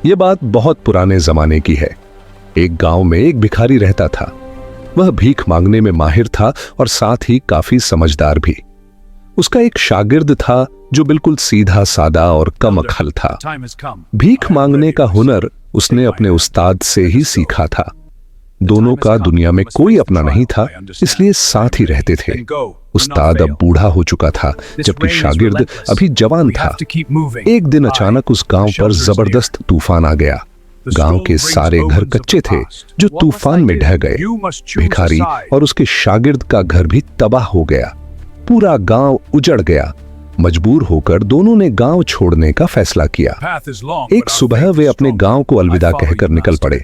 ये बात बहुत पुराने जमाने की है। एक गांव में एक भिखारी रहता था। वह भीख मांगने में माहिर था और साथ ही काफी समझदार भी। उसका एक शागिर्द था जो बिल्कुल सीधा सादा और कम अक्ल था। भीख मांगने का हुनर उसने अपने उस्ताद से ही सीखा था। दोनों का दुनिया में कोई अपना नहीं था, इसलिए साथ ही रहते थे। उस्ताद अब बूढ़ा हो चुका था, जबकि शागिर्द अभी जवान था। एक दिन अचानक उस गांव पर जबरदस्त तूफान आ गया। गांव के सारे घर कच्चे थे जो तूफान में ढह गए। भिखारी और उसके शागिर्द का घर भी तबाह हो गया। पूरा गांव उजड़ गया। मजबूर होकर दोनों ने गांव छोड़ने का फैसला किया। एक सुबह वे अपने गांव को अलविदा कहकर निकल पड़े।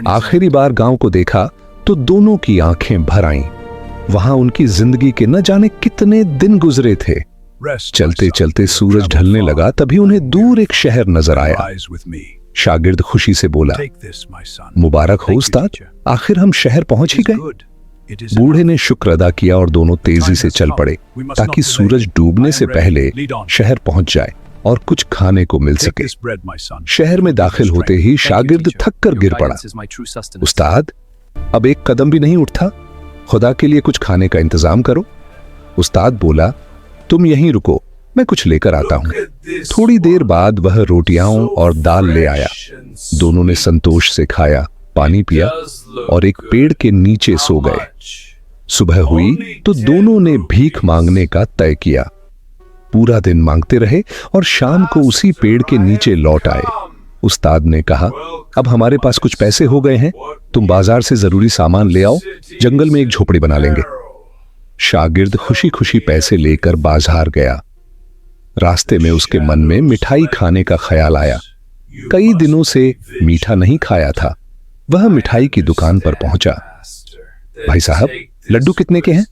आखिरी बार गांव को देखा तो दोनों की आंखें भर आईं। वहां उनकी जिंदगी के न जाने कितने दिन गुजरे थे। चलते चलते सूरज ढलने लगा, तभी उन्हें दूर एक शहर नजर आया। शागिर्द खुशी से बोला, मुबारक हो उस्ताद, आखिर हम शहर पहुंच ही गए। बूढ़े ने शुक्र अदा किया और दोनों तेजी से चल पड़े ताकि सूरज डूबने से पहले शहर पहुंच जाए और कुछ खाने को मिल सके। शहर में दाखिल होते ही शागिर्द थक कर गिर पड़ा। उस्ताद, अब एक कदम भी नहीं उठता, खुदा के लिए कुछ खाने का इंतजाम करो। उस्ताद बोला, तुम यहीं रुको, मैं कुछ लेकर आता हूं। थोड़ी देर बाद वह रोटियां और दाल ले आया। दोनों ने संतोष से खाया, पानी पिया और एक पेड़ के नीचे सो गए। सुबह हुई तो दोनों ने भीख मांगने का तय किया। पूरा दिन मांगते रहे और शाम को उसी पेड़ के नीचे लौट आए। उस्ताद ने कहा, अब हमारे पास कुछ पैसे हो गए हैं, तुम बाजार से जरूरी सामान ले आओ, जंगल में एक झोपड़ी बना लेंगे। शागिर्द खुशी खुशी पैसे लेकर बाजार गया। रास्ते में उसके मन में मिठाई खाने का ख्याल आया। कई दिनों से मीठा नहीं खाया था। वह मिठाई की दुकान पर पहुंचा। भाई साहब, लड्डू कितने के हैं?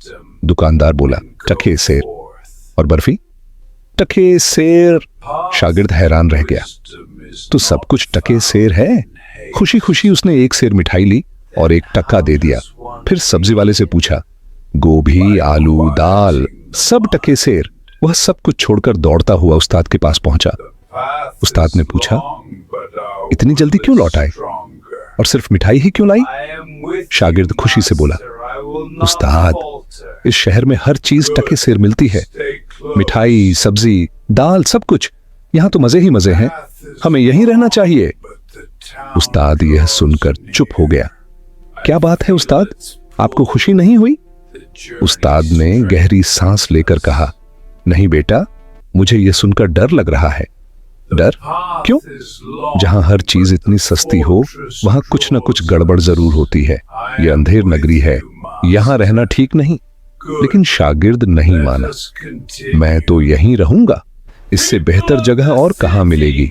दुकानदार बोला, टके सेर। और बर्फी? टके सेर। शागिर्द हैरान रह गया, तो सब कुछ टके सेर है? खुशी खुशी उसने एक सेर मिठाई ली और एक टका दे दिया। फिर सब्जी वाले से पूछा, गोभी, आलू, दाल, सब टके सेर। वह सब कुछ छोड़कर दौड़ता हुआ उस्ताद के पास पहुंचा। उस्ताद ने पूछा, इतनी जल्दी क्यों लौट आए और सिर्फ मिठाई ही क्यों लाई? शागिर्द खुशी से बोला, उस्ताद, इस शहर में हर चीज टके सेर मिलती है, मिठाई, सब्जी, दाल, सब कुछ। यहां तो मजे ही मजे हैं, हमें यहीं रहना चाहिए। उस्ताद यह सुनकर चुप हो गया। क्या बात है उस्ताद, आपको खुशी नहीं हुई? उस्ताद ने गहरी सांस लेकर कहा, नहीं बेटा, मुझे यह सुनकर डर लग रहा है। डर? क्यों? जहां हर चीज इतनी सस्ती हो, वहां कुछ न कुछ गड़बड़ जरूर होती है। यह अंधेर नगरी है, यहां रहना ठीक नहीं। लेकिन शागिर्द नहीं माना। मैं तो यहीं रहूंगा, इससे बेहतर जगह और कहां मिलेगी।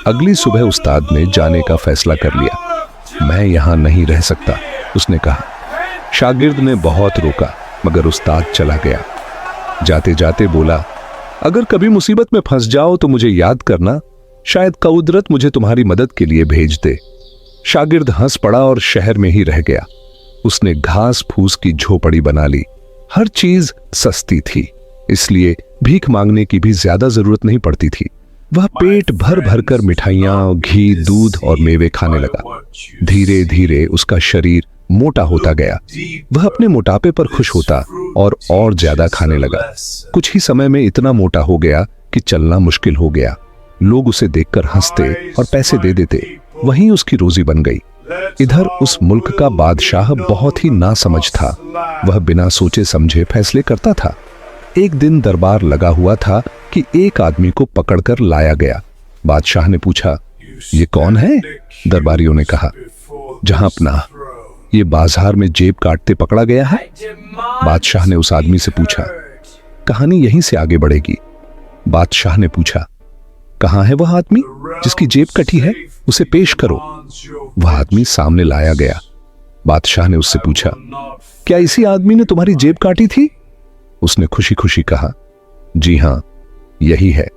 अगली सुबह उस्ताद ने जाने का फैसला कर लिया। मैं यहां नहीं रह सकता, उसने कहा। शागिर्द ने बहुत रोका, मगर उस्ताद चला गया। जाते जाते बोला, अगर कभी मुसीबत में फंस जाओ तो मुझे याद करना, शायद कुदरत मुझे तुम्हारी मदद के लिए भेज दे। शागिर्द हंस पड़ा और शहर में ही रह गया। उसने घास फूस की झोपड़ी बना ली। हर चीज सस्ती थी, इसलिए भीख मांगने की भी ज्यादा जरूरत नहीं पड़ती थी। वह पेट भर भर कर मिठाइयां, घी, दूध और मेवे खाने लगा। धीरे धीरे उसका शरीर मोटा होता गया। वह अपने मोटापे पर खुश होता और ज्यादा खाने लगा। कुछ ही समय में इतना मोटा हो गया कि चलना मुश्किल हो गया। लोग उसे देखकर हंसते और पैसे दे देते। वहीं उसकी रोजी बन गई। इधर उस मुल्क का बादशाह बहुत ही नासमझ था। वह बिना सोचे समझे फैसले करता था। एक दिन दरबार लगा हुआ था कि एक आदमी को पकड़कर लाया गया। बादशाह ने पूछा, ये कौन है? दरबारियों ने कहा, जहांपनाह, ये बाजार में जेब काटते पकड़ा गया है। बादशाह ने उस आदमी से पूछा, कहानी यहीं से आगे बढ़ेगी। बादशाह ने पूछा, कहां है वह आदमी जिसकी जेब कटी है? उसे पेश करो। वह आदमी सामने लाया गया। बादशाह ने उससे पूछा, क्या इसी आदमी ने तुम्हारी जेब काटी थी? उसने खुशी खुशी कहा, जी हां, यही है।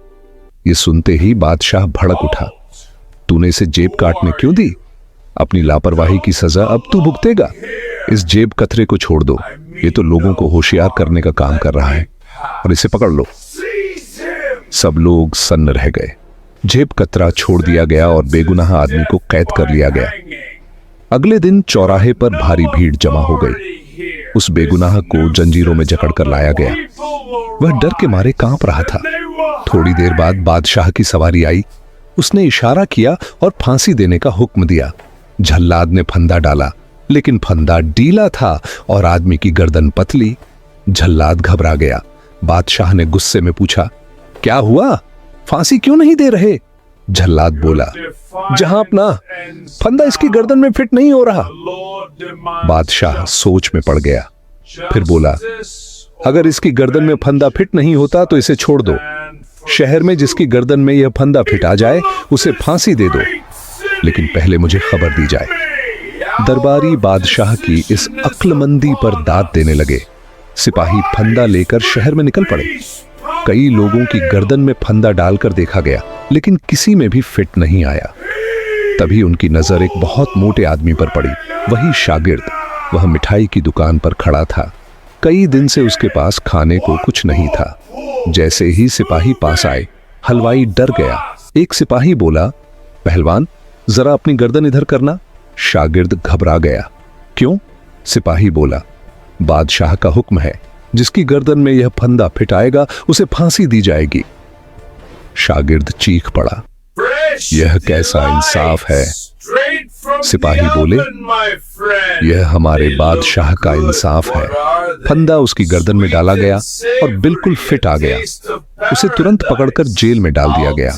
ये सुनते ही बादशाह भड़क उठा, तूने इसे जेब काटने क्यों दी? अपनी लापरवाही की सजा अब तू भुगतेगा। इस जेब कतरे को छोड़ दो, ये तो लोगों को होशियार करने का काम कर रहा है, और इसे पकड़ लो। सब लोग सन्न रह गए। जेब कतरा छोड़ दिया गया और बेगुनाह आदमी को कैद कर लिया गया। अगले दिन चौराहे पर भारी भीड़ जमा हो गई। उस बेगुनाह को जंजीरों में जकड़कर लाया गया। वह डर के मारे कांप रहा था। थोड़ी देर बाद बादशाह की सवारी आई। उसने इशारा किया और फांसी देने का हुक्म दिया। झल्लाद ने फंदा डाला, लेकिन फंदा ढीला था और आदमी की गर्दन पतली। झल्लाद घबरा गया। बादशाह ने गुस्से में पूछा, क्या हुआ? फांसी क्यों नहीं दे रहे? झल्लाद बोला, जहां अपना फंदा इसकी गर्दन में फिट नहीं हो रहा। बादशाह सोच में पड़ गया। फिर बोला, अगर इसकी गर्दन में फंदा फिट नहीं होता तो इसे छोड़ दो। शहर में जिसकी गर्दन में यह फंदा फिट आ जाए उसे फांसी दे दो, लेकिन पहले मुझे खबर दी जाए। दरबारी बादशाह की इस अक्लमंदी पर दाद देने लगे। सिपाही फंदा लेकर शहर में निकल पड़े। कई लोगों की गर्दन में फंदा डालकर देखा गया, लेकिन किसी में भी फिट नहीं आया। तभी उनकी नजर एक बहुत मोटे आदमी पर पड़ी। वही शागिर्द। वह मिठाई की दुकान पर खड़ा था। कई दिन से उसके पास खाने को कुछ नहीं था। जैसे ही सिपाही पास आए, हलवाई डर गया। एक सिपाही बोला, पहलवान, जरा अपनी गर्दन इधर करना। शागिर्द घबरा गया। क्यों? सिपाही बोला, बादशाह का हुक्म है, जिसकी गर्दन में यह फंदा फिट आएगा उसे फांसी दी जाएगी। शागिर्द चीख पड़ा, यह कैसा इंसाफ है? सिपाही बोले, यह हमारे बादशाह का इंसाफ है। फंदा उसकी गर्दन में डाला गया और बिल्कुल फिट आ गया। उसे तुरंत पकड़कर जेल में डाल दिया गया।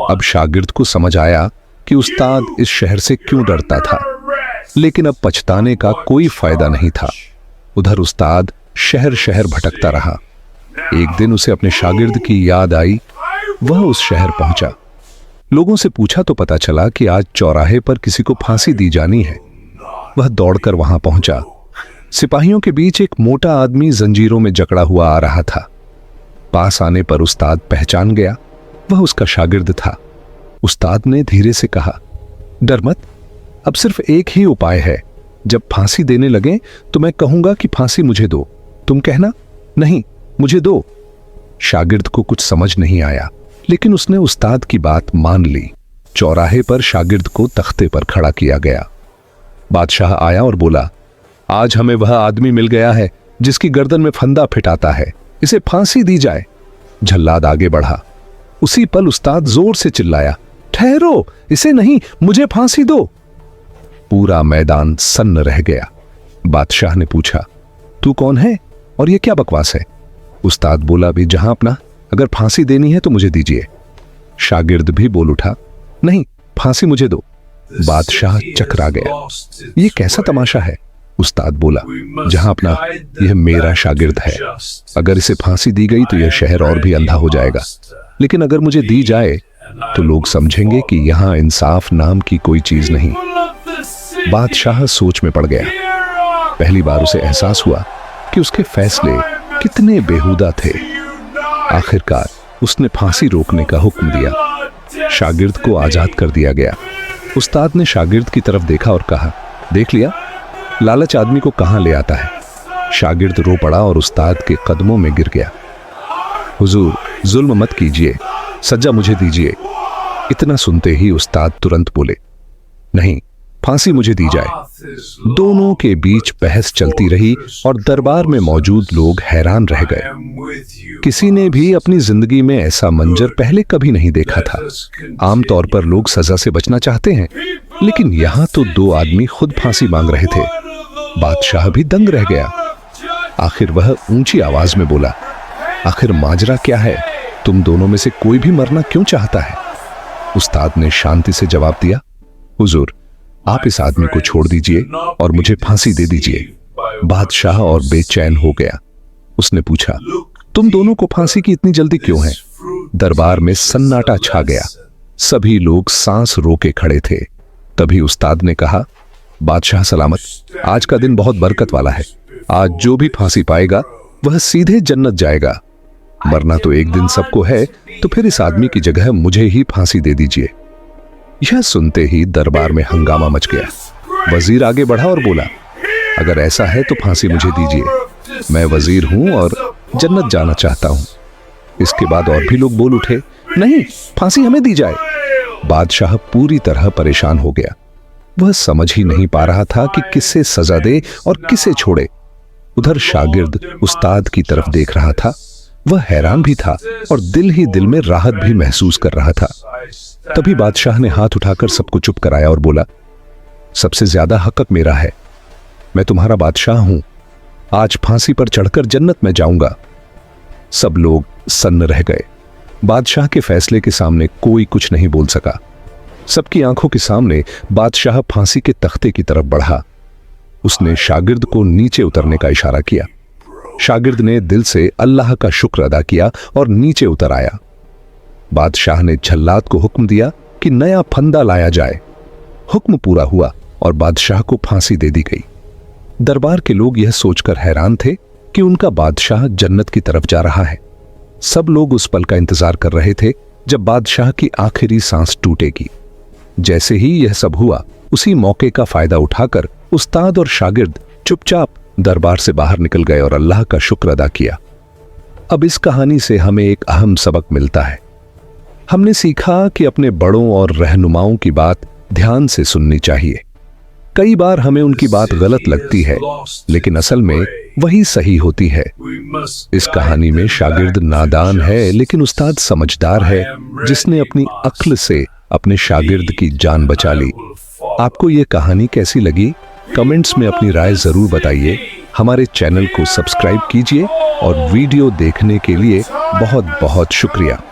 अब शागिर्द को समझ आया कि उस्ताद इस शहर से क्यों डरता था, लेकिन अब पछताने का कोई फायदा नहीं था। उधर उस्ताद शहर शहर भटकता रहा। एक दिन उसे अपने शागिर्द की याद आई। वह उस शहर पहुंचा। लोगों से पूछा तो पता चला कि आज चौराहे पर किसी को फांसी दी जानी है। वह दौड़कर वहां पहुंचा। सिपाहियों के बीच एक मोटा आदमी जंजीरों में जकड़ा हुआ आ रहा था। पास आने पर उस्ताद पहचान गया। वह उसका शागिर्द था। उस्ताद ने धीरे से कहा, डर मत, अब सिर्फ एक ही उपाय है। जब फांसी देने लगे तो मैं कहूंगा कि फांसी मुझे दो, तुम कहना नहीं मुझे दो। शागिर्द को कुछ समझ नहीं आया, लेकिन उसने उस्ताद की बात मान ली। चौराहे पर शागिर्द को तख्ते पर खड़ा किया गया। बादशाह आया और बोला, आज हमें वह आदमी मिल गया है जिसकी गर्दन में फंदा फिटाता है, इसे फांसी दी जाए। झल्लाद आगे बढ़ा। उसी पल उस्ताद जोर से चिल्लाया, ठहरो, इसे नहीं, मुझे फांसी दो। पूरा मैदान सन्न रह गया। बादशाह ने पूछा, तू कौन है और ये क्या बकवास है? उस्ताद बोला, भी जहां अपना, अगर फांसी देनी है तो मुझे दीजिए। शागिर्द भी बोल उठा, नहीं, फांसी मुझे दो। बादशाह चकरा गया। ये कैसा तमाशा है? उस्ताद बोला, जहां अपना, यह मेरा शागिर्द है। अगर इसे फांसी दी गई तो यह शहर और भी अंधा हो जाएगा, लेकिन अगर मुझे दी जाए तो लोग समझेंगे कि यहां इंसाफ नाम की कोई चीज नहीं। बादशाह सोच में पड़ गया। पहली बार उसे एहसास हुआ कि उसके फैसले कितने बेहुदा थे। आखिरकार उसने फांसी रोकने का हुक्म दिया। शागिर्द को आजाद कर दिया गया। उस्ताद ने शागिर्द की तरफ देखा और कहा, देख लिया, लालच आदमी को कहां ले आता है। शागिर्द रो पड़ा और उस्ताद के कदमों में गिर गया। हुजूर, जुल्म मत कीजिए, सजा मुझे दीजिए। इतना सुनते ही उस्ताद तुरंत बोले, नहीं, फांसी मुझे दी जाए। दोनों के बीच बहस चलती रही और दरबार में मौजूद लोग हैरान रह गए। किसी ने भी अपनी जिंदगी में ऐसा मंजर पहले कभी नहीं देखा था। आमतौर पर लोग सजा से बचना चाहते हैं, लेकिन यहां तो दो आदमी खुद फांसी मांग रहे थे। बादशाह भी दंग रह गया। आखिर वह ऊंची आवाज में बोला, आखिर माजरा क्या है? तुम दोनों में से कोई भी मरना क्यों चाहता है? उस्ताद ने शांति से जवाब दिया, हुजूर, आप इस आदमी को छोड़ दीजिए और मुझे फांसी दे दीजिए। बादशाह और बेचैन हो गया। उसने पूछा, तुम दोनों को फांसी की इतनी जल्दी क्यों है? दरबार में सन्नाटा छा गया। सभी लोग सांस रोके खड़े थे। तभी उस्ताद ने कहा, बादशाह सलामत, आज का दिन बहुत बरकत वाला है। आज जो भी फांसी पाएगा वह सीधे जन्नत जाएगा। मरना तो एक दिन सबको है, तो फिर इस आदमी की जगह मुझे ही फांसी दे दीजिए। यह सुनते ही दरबार में हंगामा मच गया। वजीर आगे बढ़ा और बोला, अगर ऐसा है तो फांसी मुझे दीजिए। मैं वजीर हूं और जन्नत जाना चाहता हूं। इसके बाद और भी लोग बोल उठे, नहीं, फांसी हमें दी जाए। बादशाह पूरी तरह परेशान हो गया। वह समझ ही नहीं पा रहा था कि किसे सजा दे और किसे छोड़े। उधर शागिर्द उस्ताद की तरफ देख रहा था। वह हैरान भी था और दिल ही दिल में राहत भी महसूस कर रहा था। तभी बादशाह ने हाथ उठाकर सबको चुप कराया और बोला, सबसे ज्यादा हक मेरा है। मैं तुम्हारा बादशाह हूं। आज फांसी पर चढ़कर जन्नत में जाऊंगा। सब लोग सन्न रह गए। बादशाह के फैसले के सामने कोई कुछ नहीं बोल सका। सबकी आंखों के सामने बादशाह फांसी के तख्ते की तरफ बढ़ा। उसने शागिर्द को नीचे उतरने का इशारा किया। शागिर्द ने दिल से अल्लाह का शुक्र अदा किया और नीचे उतर आया। बादशाह ने झल्लाद को हुक्म दिया कि नया फंदा लाया जाए। हुक्म पूरा हुआ और बादशाह को फांसी दे दी गई। दरबार के लोग यह सोचकर हैरान थे कि उनका बादशाह जन्नत की तरफ जा रहा है। सब लोग उस पल का इंतजार कर रहे थे जब बादशाह की आखिरी सांस टूटेगी। जैसे ही यह सब हुआ, उसी मौके का फायदा उठाकर उस्ताद और शागिर्द चुपचाप दरबार से बाहर निकल गए और अल्लाह का शुक्र अदा किया। अब इस कहानी से हमें एक अहम सबक मिलता है। हमने सीखा कि अपने बड़ों और रहनुमाओं की बात ध्यान से सुननी चाहिए। कई बार हमें उनकी बात गलत लगती है, लेकिन असल में वही सही होती है। इस कहानी में शागिर्द नादान है, लेकिन उस्ताद समझदार है, जिसने अपनी अक्ल से अपने शागिर्द की जान बचा ली। आपको यह कहानी कैसी लगी? कमेंट्स में अपनी राय जरूर बताइए। हमारे चैनल को सब्सक्राइब कीजिए और वीडियो देखने के लिए बहुत बहुत शुक्रिया।